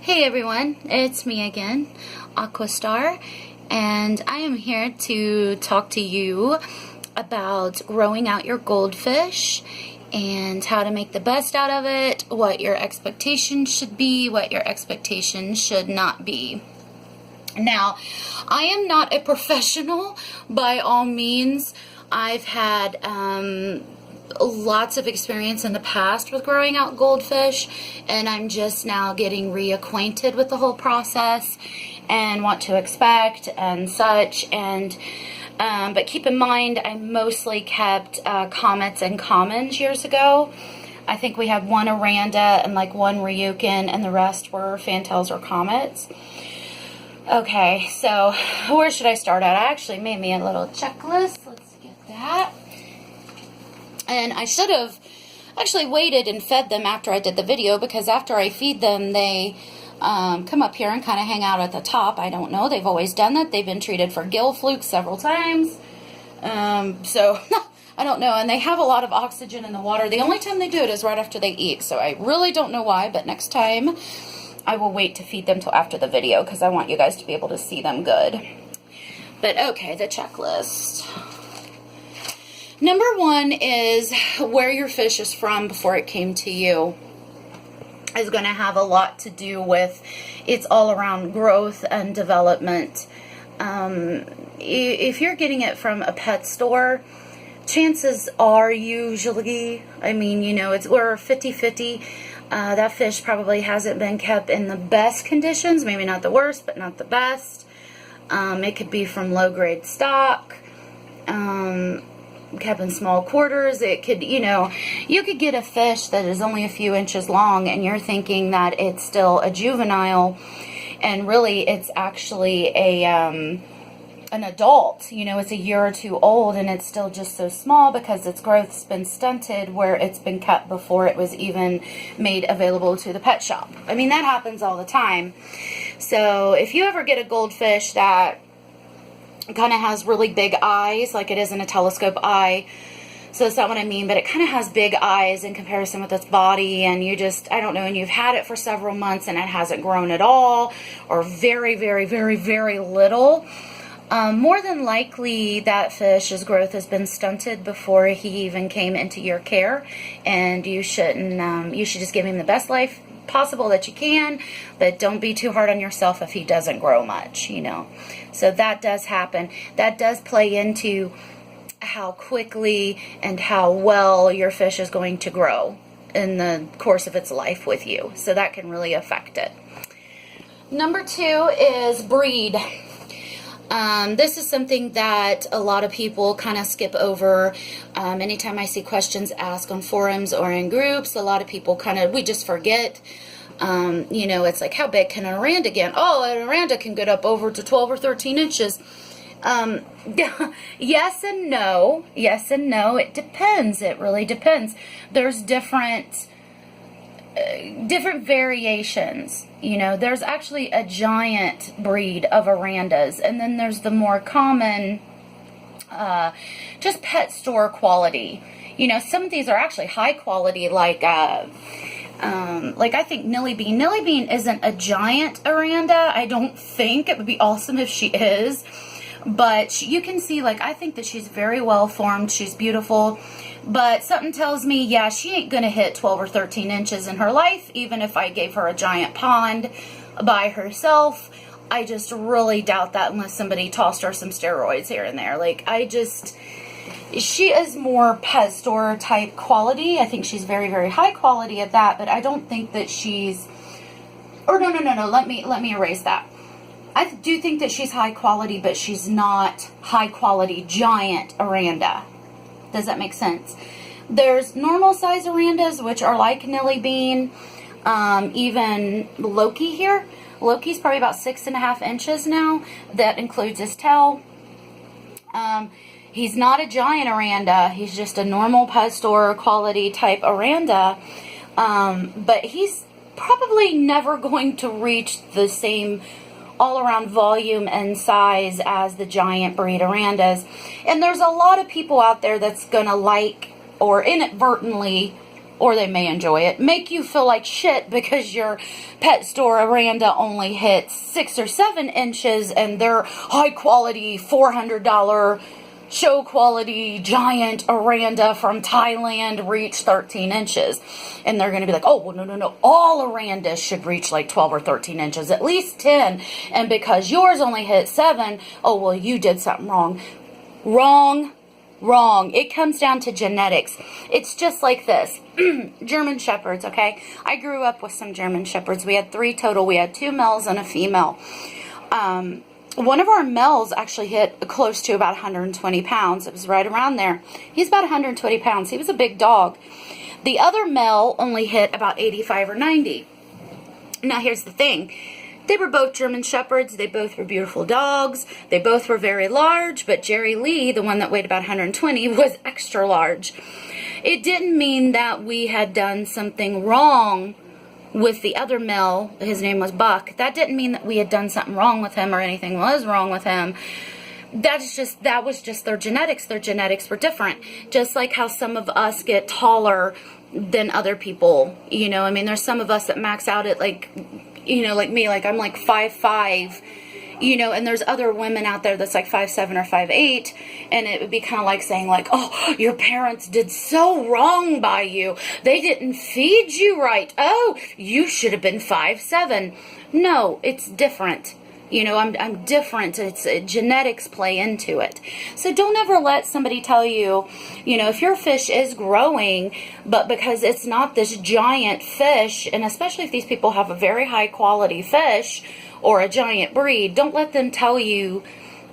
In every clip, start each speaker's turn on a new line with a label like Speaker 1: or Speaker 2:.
Speaker 1: Hey everyone, it's me again, Aquastar, and I am here to talk to you about growing out your goldfish and how to make the best out of it, what your expectations should be, what your expectations should not be. Now, I am not a professional by all means. I've had lots of experience in the past with growing out goldfish, and I'm just now getting reacquainted with the whole process and what to expect and such. And but keep in mind, I mostly kept comets and commons years ago. I think we had one Aranda and like one Ryukin, and the rest were fantails or comets. Okay, so where should I start at? I actually made me a little checklist. Let's get that. And I should have actually waited and fed them after I did the video, because after I feed them, they come up here and kind of hang out at the top. I don't know. They've always done that. They've been treated for gill flukes several times. So I don't know. And they have a lot of oxygen in the water. The only time they do it is right after they eat. So I really don't know why, but next time I will wait to feed them till after the video, because I want you guys to be able to see them good. But okay, the checklist. Number one is where your fish is from before it came to you. Is going to have a lot to do with its all around growth and development. If you're getting it from a pet store, chances are usually, I mean, you know, we're 50-50. That fish probably hasn't been kept in the best conditions, maybe not the worst, but not the best. It could be from low-grade stock, kept in small quarters. It could, you know, you could get a fish that is only a few inches long, and you're thinking that it's still a juvenile, and really it's actually an adult. You know, it's a year or two old, and it's still just so small because its growth's been stunted where it's been kept before it was even made available to the pet shop. I mean, that happens all the time. So if you ever get a goldfish that kind of has really big eyes, like it is in a telescope eye, so that's not what I mean, but it kind of has big eyes in comparison with its body, and you just, I don't know, and you've had it for several months and it hasn't grown at all, or very, very, very, very little, more than likely that fish's growth has been stunted before he even came into your care, and you shouldn't, you should just give him the best life possible that you can, but don't be too hard on yourself if he doesn't grow much, you know. So that does happen. That does play into how quickly and how well your fish is going to grow in the course of its life with you. So that can really affect it. Number two is breed. This is something that a lot of people kind of skip over. Anytime I see questions asked on forums or in groups, a lot of people we just forget. You know, it's like, how big can an Aranda get? Oh, an Aranda can get up over to 12 or 13 inches. Yes and no. Yes and no. It depends. It really depends. There's different variations. You know, there's actually a giant breed of Arandas, and then there's the more common, just pet store quality. You know, some of these are actually high quality, like I think Nilly Bean. Nilly Bean isn't a giant Aranda, I don't think. It would be awesome if she is. But you can see, like, I think that she's very well formed. She's beautiful. But something tells me, yeah, she ain't going to hit 12 or 13 inches in her life, even if I gave her a giant pond by herself. I just really doubt that unless somebody tossed her some steroids here and there. Like, she is more pet store type quality. I think she's very, very high quality at that, but I don't think that she's, or no, let me erase that. I do think that she's high quality, but she's not high quality giant Aranda. Does that make sense? There's normal size Arandas, which are like Nilly Bean, even Loki here. Loki's probably about 6.5 inches now. That includes his tail. He's not a giant Aranda. He's just a normal pet store quality type Aranda. But he's probably never going to reach the same all-around volume and size as the giant breed Arandas. And there's a lot of people out there that's going to like or inadvertently or they may enjoy it, make you feel like shit because your pet store Aranda only hits 6 or 7 inches and their high quality $400 show quality giant Aranda from Thailand reach 13 inches. And they're going to be like, oh, well, no. All Arandas should reach like 12 or 13 inches, at least 10. And because yours only hit 7, oh, well, you did something wrong. Wrong. It comes down to genetics. It's just like this. German Shepherds, okay? I grew up with some German Shepherds. We had 3 total. We had 2 males and a female. One of our males actually hit close to about 120 pounds. It was right around there. He's about 120 pounds. He was a big dog. The other male only hit about 85 or 90. Now, here's the thing. They were both German Shepherds. They both were beautiful dogs. They both were very large, but Jerry Lee, the one that weighed about 120, was extra large. It didn't mean that we had done something wrong with the other male. His name was Buck. That didn't mean that we had done something wrong with him or anything was wrong with him. That was just their genetics. Their genetics were different. Just like how some of us get taller than other people. You know, I mean, there's some of us that max out at like, you know, like me, like I'm like 5'5", you know, and there's other women out there that's like 5'7" or 5'8", and it would be kind of like saying like, oh, your parents did so wrong by you. They didn't feed you right. Oh, you should have been 5'7". No, it's different. You know, I'm different. It's genetics play into it. So don't ever let somebody tell you, you know, if your fish is growing, but because it's not this giant fish, and especially if these people have a very high quality fish or a giant breed, don't let them tell you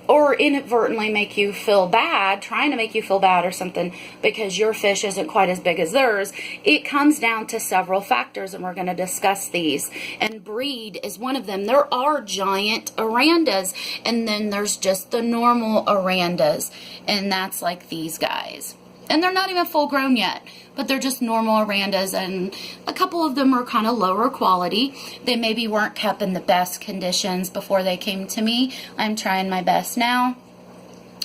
Speaker 1: or inadvertently make you feel bad, trying to make you feel bad or something because your fish isn't quite as big as theirs. It comes down to several factors, and we're going to discuss these. And breed is one of them. There are giant Arandas, and then there's just the normal Arandas, and that's like these guys. And they're not even full grown yet, but they're just normal Arandas, and a couple of them are kind of lower quality. They maybe weren't kept in the best conditions before they came to me. I'm trying my best now.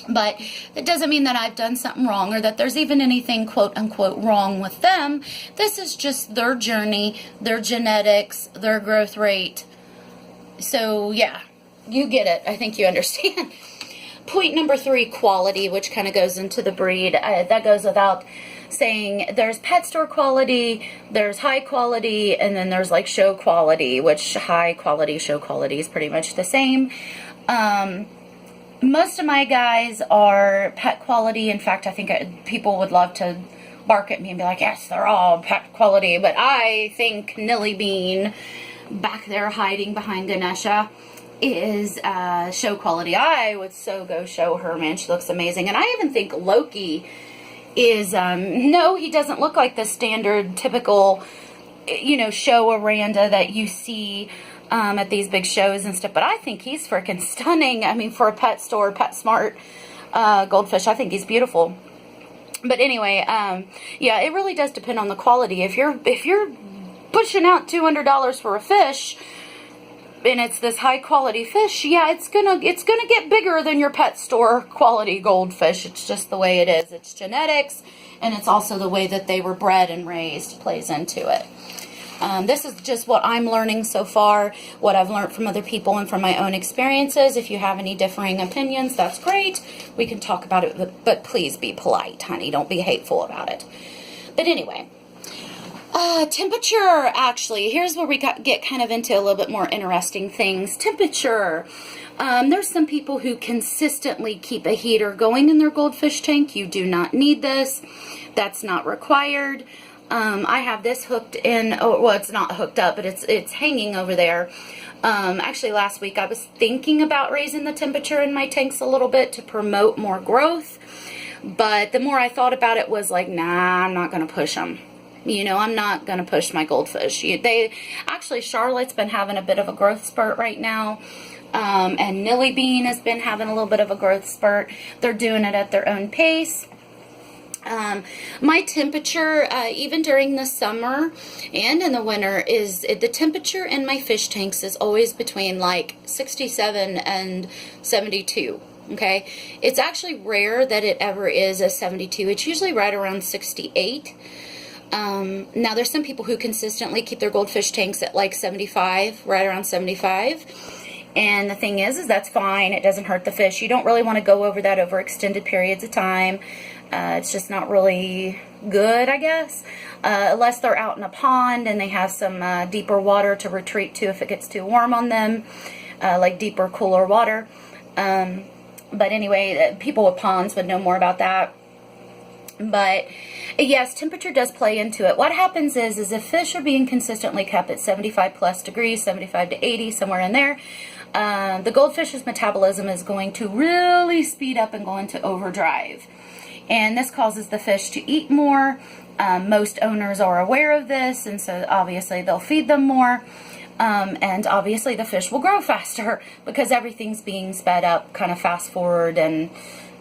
Speaker 1: But it doesn't mean that I've done something wrong or that there's even anything quote-unquote wrong with them. This is just their journey, their genetics, their growth rate. So, yeah, you get it. I think you understand. Point number 3, quality, which kind of goes into the breed. That goes without saying. There's pet store quality, there's high quality, and then there's like show quality, which high quality, show quality is pretty much the same. Most of my guys are pet quality. In fact, I think people would love to bark at me and be like, yes, they're all pet quality. But I think Nilly Bean, back there hiding behind Ganesha, is show quality. I would so go show her, man. She looks amazing. And I even think Loki is, no, he doesn't look like the standard, typical, you know, show Aranda that you see at these big shows and stuff. But I think he's freaking stunning. I mean, for a pet store, PetSmart Goldfish, I think he's beautiful. But anyway, yeah, it really does depend on the quality. If you're pushing out $200 for a fish, and it's this high quality fish, yeah, it's gonna get bigger than your pet store quality goldfish. It's just the way it is. It's genetics, and it's also the way that they were bred and raised plays into it. This is just what I'm learning so far, what I've learned from other people and from my own experiences. If you have any differing opinions, that's great. We can talk about it, but please be polite, honey. Don't be hateful about it. But anyway, temperature, actually, here's where we get kind of into a little bit more interesting things. Temperature. There's some people who consistently keep a heater going in their goldfish tank. You do not need this. That's not required. I have this hooked in, oh, well, it's not hooked up, but it's hanging over there. Actually, last week I was thinking about raising the temperature in my tanks a little bit to promote more growth. But the more I thought about it was like, nah, I'm not going to push them. You know, I'm not going to push my goldfish. Actually, Charlotte's been having a bit of a growth spurt right now. And Nilly Bean has been having a little bit of a growth spurt. They're doing it at their own pace. My temperature, even during the summer and in the winter, the temperature in my fish tanks is always between like 67 and 72. Okay, it's actually rare that it ever is a 72. It's usually right around 68. Now there's some people who consistently keep their goldfish tanks at like 75, right around 75. And the thing is that's fine. It doesn't hurt the fish. You don't really want to go over that over extended periods of time. It's just not really good, I guess, unless they're out in a pond and they have some deeper water to retreat to if it gets too warm on them, like deeper, cooler water. But anyway, people with ponds would know more about that. But yes, temperature does play into it. What happens is if fish are being consistently kept at 75 plus degrees, 75 to 80, somewhere in there, the goldfish's metabolism is going to really speed up and go into overdrive. And this causes the fish to eat more. Most owners are aware of this, and so obviously they'll feed them more. And obviously the fish will grow faster because everything's being sped up, kind of fast forward, and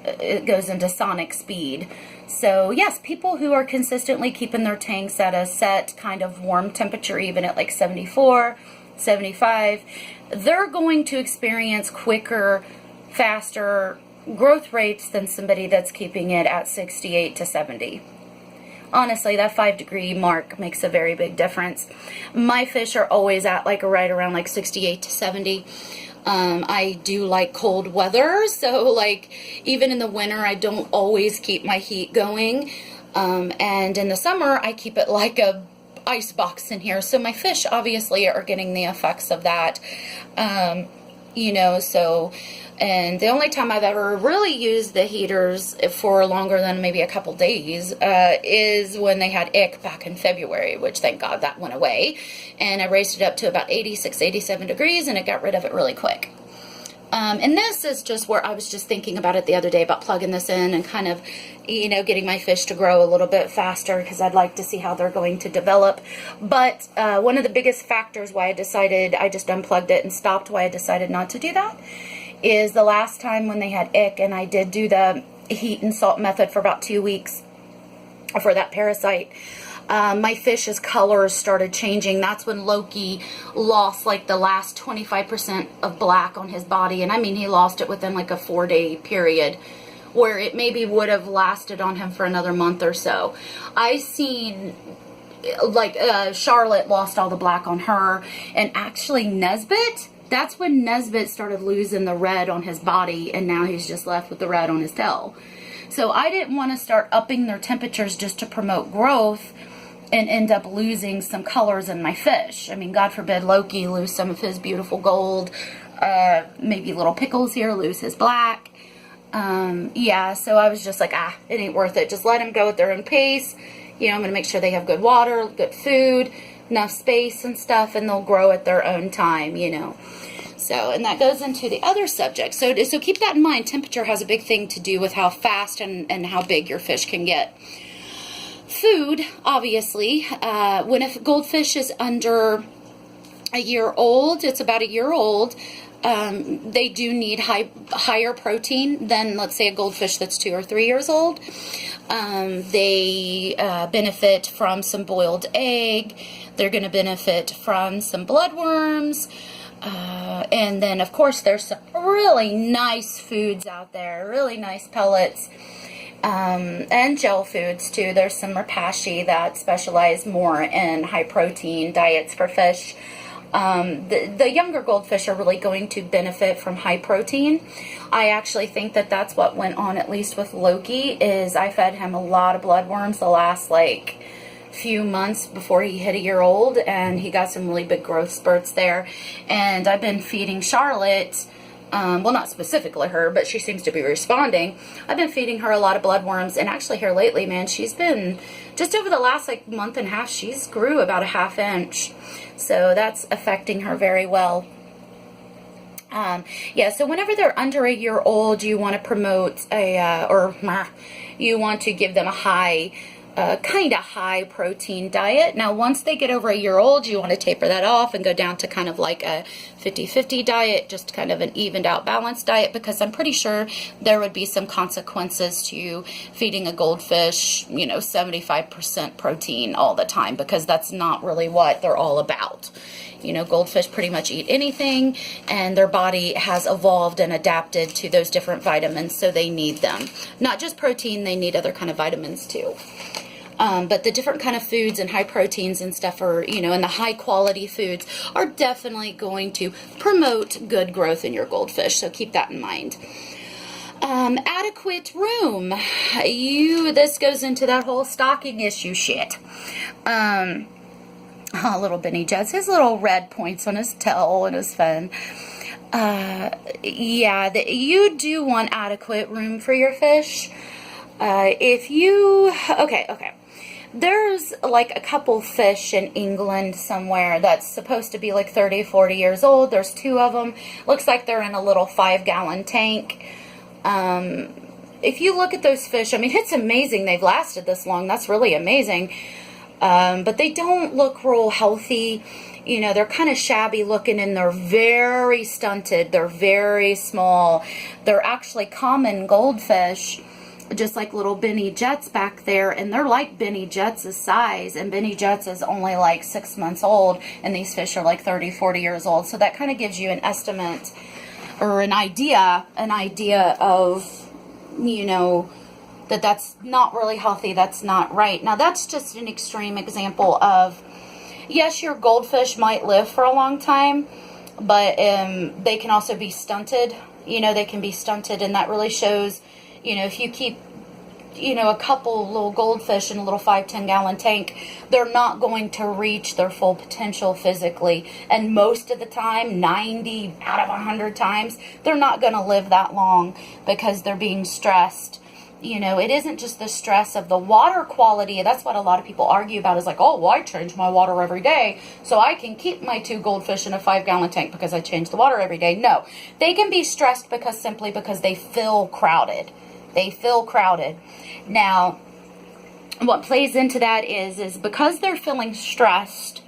Speaker 1: it goes into sonic speed. So yes, people who are consistently keeping their tanks at a set kind of warm temperature, even at like 74, 75, they're going to experience quicker, faster growth rates than somebody that's keeping it at 68 to 70. Honestly, that 5-degree mark makes a very big difference. My fish are always at like right around like 68 to 70. I do like cold weather, so like even in the winter I don't always keep my heat going, and in the summer I keep it like a ice box in here, so my fish obviously are getting the effects of that, you know. So, and the only time I've ever really used the heaters for longer than maybe a couple days is when they had ick back in February, which thank God that went away. And I raised it up to about 86, 87 degrees, and it got rid of it really quick. And this is just where I was just thinking about it the other day, about plugging this in and kind of, you know, getting my fish to grow a little bit faster because I'd like to see how they're going to develop. But one of the biggest factors why I decided, I just unplugged it and stopped, why I decided not to do that, is the last time when they had ick, and I did do the heat and salt method for about 2 weeks for that parasite. My fish's colors started changing. That's when Loki lost like the last 25% of black on his body. And I mean, he lost it within like a 4-day period, where it maybe would have lasted on him for another month or so. I seen like Charlotte lost all the black on her, and actually Nesbit, that's when Nesbit started losing the red on his body, and now he's just left with the red on his tail. So I didn't want to start upping their temperatures just to promote growth and end up losing some colors in my fish. I mean, God forbid Loki lose some of his beautiful gold, maybe little Pickles here lose his black. Yeah, so I was just like, it ain't worth it. Just let them go at their own pace. You know, I'm going to make sure they have good water, good food, enough space and stuff, and they'll grow at their own time, you know. So, and that goes into the other subject. So keep that in mind. Temperature has a big thing to do with how fast and how big your fish can get. Food, obviously, when a goldfish is under a year old, it's about a year old, they do need higher protein than, let's say, a goldfish that's 2 or 3 years old. They benefit from some boiled egg. They're going to benefit from some bloodworms. And then, of course, there's some really nice foods out there, really nice pellets, and gel foods, too. There's some Rapashi that specialize more in high-protein diets for fish. The younger goldfish are really going to benefit from high protein. I actually think that that's what went on, at least with Loki, is I fed him a lot of bloodworms the last, like, few months before he hit a year old, and he got some really big growth spurts there. And I've been feeding Charlotte, well, not specifically her, but she seems to be responding. I've been feeding her a lot of bloodworms, and actually here lately, man, she's been, just over the last like month and a half, she's grew about a ½ inch. So that's affecting her very well. Yeah, so whenever they're under a year old, you want to promote you want to give them a high, kind of high protein diet. Now, once they get over a year old, you want to taper that off and go down to kind of like a 50-50 diet, just kind of an evened out balanced diet, because I'm pretty sure there would be some consequences to feeding a goldfish, you know, 75% protein all the time, because that's not really what they're all about. You know, goldfish pretty much eat anything, and their body has evolved and adapted to those different vitamins, so they need them. Not just protein, they need other kind of vitamins too. But the different kind of foods and high proteins and stuff are, you know, and the high quality foods are definitely going to promote good growth in your goldfish. So keep that in mind. Adequate room. This goes into that whole stocking issue shit. Oh, little Benny Jets, his little red points on his tail and his fin. Yeah, you do want adequate room for your fish. Okay. There's like a couple fish in England somewhere that's supposed to be like 30, 40 years old. There's 2 of them. Looks like they're in a little 5-gallon tank. If you look at those fish, I mean, it's amazing they've lasted this long. That's really amazing. But they don't look real healthy. You know, they're kind of shabby looking, and they're very stunted. They're very small. They're actually common goldfish, just like little Benny Jets back there, and they're like Benny Jets' size, and Benny Jets is only like 6 months old, and these fish are like 30, 40 years old. So that kind of gives you an estimate or an idea of, you know, that's not really healthy. That's not right. Now, that's just an extreme example of, yes, your goldfish might live for a long time, but they can also be stunted. You know, they can be stunted, and that really shows, you know, if you keep, you know, a couple little goldfish in a little 5-10-gallon tank, they're not going to reach their full potential physically. And most of the time, 90 out of 100 times, they're not going to live that long because they're being stressed. You know, it isn't just the stress of the water quality. That's what a lot of people argue about, is like, oh, well, I change my water every day, so I can keep my 2 goldfish in a 5-gallon tank because I change the water every day. No, they can be stressed simply because they feel crowded. They feel crowded. Now, what plays into that is because they're feeling stressed,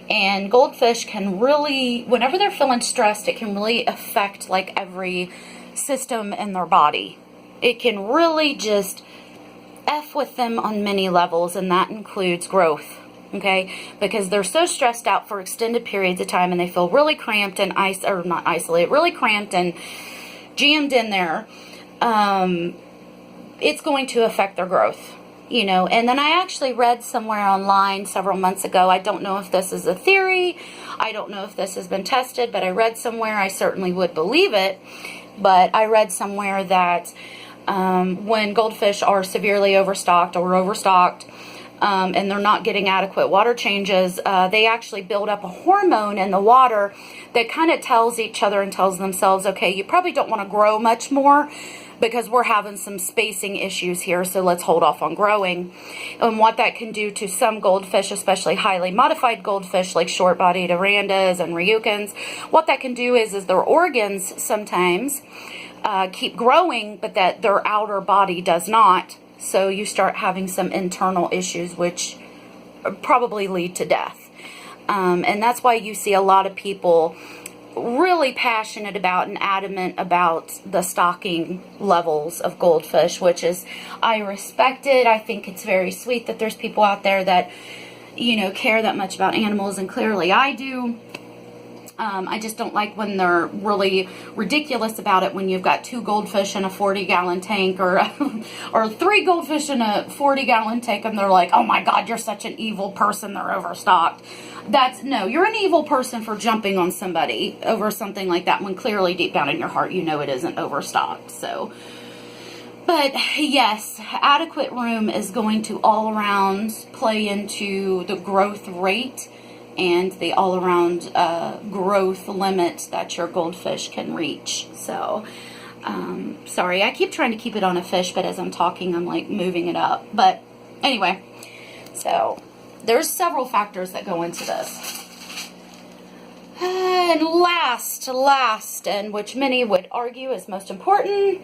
Speaker 1: and goldfish can really, whenever they're feeling stressed, it can really affect like every system in their body. It can really just F with them on many levels, and that includes growth, okay? Because they're so stressed out for extended periods of time, and they feel really cramped and not isolated, really cramped and jammed in there. It's going to affect their growth, you know. And then I actually read somewhere online several months ago, I don't know if this is a theory, I don't know if this has been tested, but I read somewhere, I certainly would believe it, but I read somewhere that when goldfish are severely overstocked and they're not getting adequate water changes, they actually build up a hormone in the water that kind of tells each other and tells themselves, okay, you probably don't want to grow much more because we're having some spacing issues here, so let's hold off on growing. And what that can do to some goldfish, especially highly modified goldfish like short-bodied Arandas and Ryukins, what that can do is their organs sometimes keep growing, but that their outer body does not. So you start having some internal issues, which probably lead to death. And that's why you see a lot of people really passionate about and adamant about the stocking levels of goldfish, which is, I respect it. I think it's very sweet that there's people out there that, you know, care that much about animals, and clearly I do. I just don't like when they're really ridiculous about it, when you've got 2 goldfish in a 40-gallon tank or 3 goldfish in a 40-gallon tank, and they're like, oh my God, you're such an evil person, they're overstocked. No, you're an evil person for jumping on somebody over something like that, when clearly deep down in your heart you know it isn't overstocked. So, but yes, adequate room is going to all around play into the growth rate and the all-around growth limit that your goldfish can reach. So, sorry, I keep trying to keep it on a fish, but as I'm talking, I'm like moving it up. But anyway, so there's several factors that go into this. And last, and which many would argue is most important,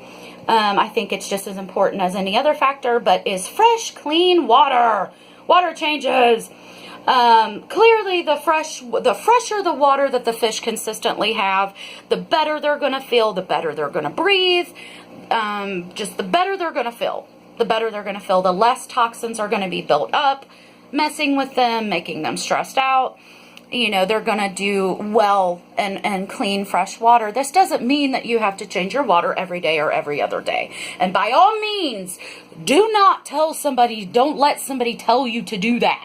Speaker 1: I think it's just as important as any other factor, but is fresh, clean water. Water changes. Clearly the fresher the water that the fish consistently have, the better they're going to feel, the better they're going to breathe, just the better they're going to feel. The better they're going to feel, the less toxins are going to be built up, messing with them, making them stressed out. you know, they're going to do well and clean fresh water. This doesn't mean that you have to change your water every day or every other day. And by all means, do not tell somebody, don't let somebody tell you to do that.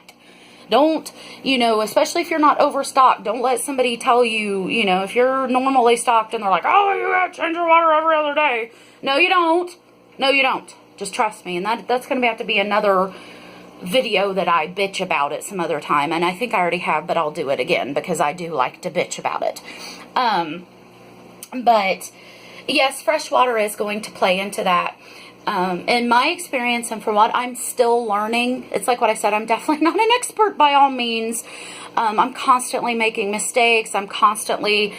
Speaker 1: Don't, you know, especially if you're not overstocked, don't let somebody tell you, you know, if you're normally stocked and they're like, oh, you gotta change your water every other day. No, you don't. No, you don't. Just trust me. And that's going to have to be another video that I bitch about it some other time. And I think I already have, but I'll do it again because I do like to bitch about it. But yes, fresh water is going to play into that. In my experience and from what I'm still learning, it's like what I said, I'm definitely not an expert by all means. I'm constantly making mistakes. I'm constantly,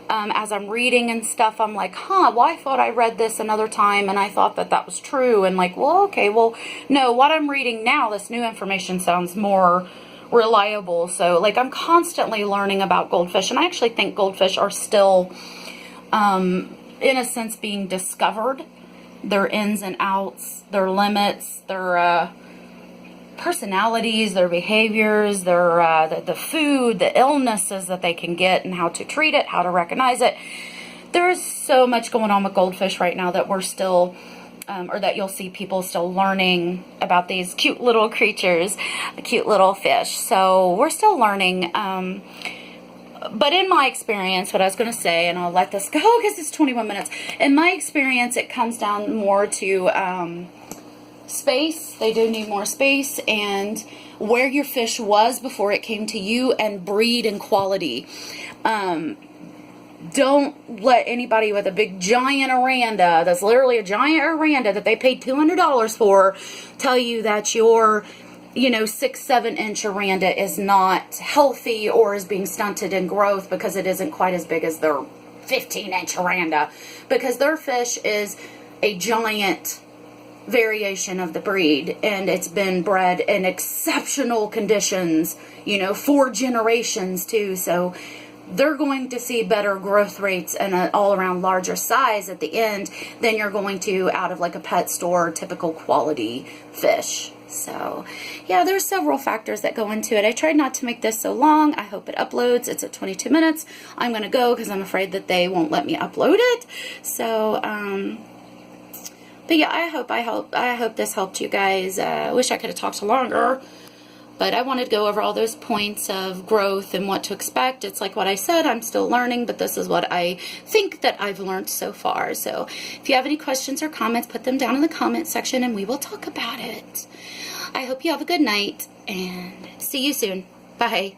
Speaker 1: as I'm reading and stuff, I'm like, well, I thought I read this another time and I thought that was true. And like, well, okay, well, no, what I'm reading now, this new information sounds more reliable. So like, I'm constantly learning about goldfish, and I actually think goldfish are still, in a sense, being discovered. Their ins and outs, their limits, their personalities, their behaviors, their the food, the illnesses that they can get, and how to treat it, how to recognize it. There is so much going on with goldfish right now that we're still, or that you'll see people still learning about these cute little creatures, cute little fish. So we're still learning. But in my experience, what I was going to say, and I'll let this go because it's 21 minutes. In my experience, it comes down more to space. They do need more space, and where your fish was before it came to you, and breed and quality. Don't let anybody with a big giant Aranda, that's literally a giant Aranda that they paid $200 for, tell you that your 6-7 inch Aranda is not healthy or is being stunted in growth because it isn't quite as big as their 15-inch Aranda, because their fish is a giant variation of the breed, and it's been bred in exceptional conditions, 4 generations too. So they're going to see better growth rates and an all-around larger size at the end than you're going to out of like a pet store typical quality fish. So yeah, there's several factors that go into it. I tried not to make this so long. I hope it uploads. It's at 22 minutes. I'm going to go because I'm afraid that they won't let me upload it. So, but yeah, I hope this helped you guys. I wish I could have talked longer, but I wanted to go over all those points of growth and what to expect. It's like what I said, I'm still learning, but this is what I think that I've learned so far. So if you have any questions or comments, put them down in the comment section and we will talk about it. I hope you have a good night and see you soon. Bye.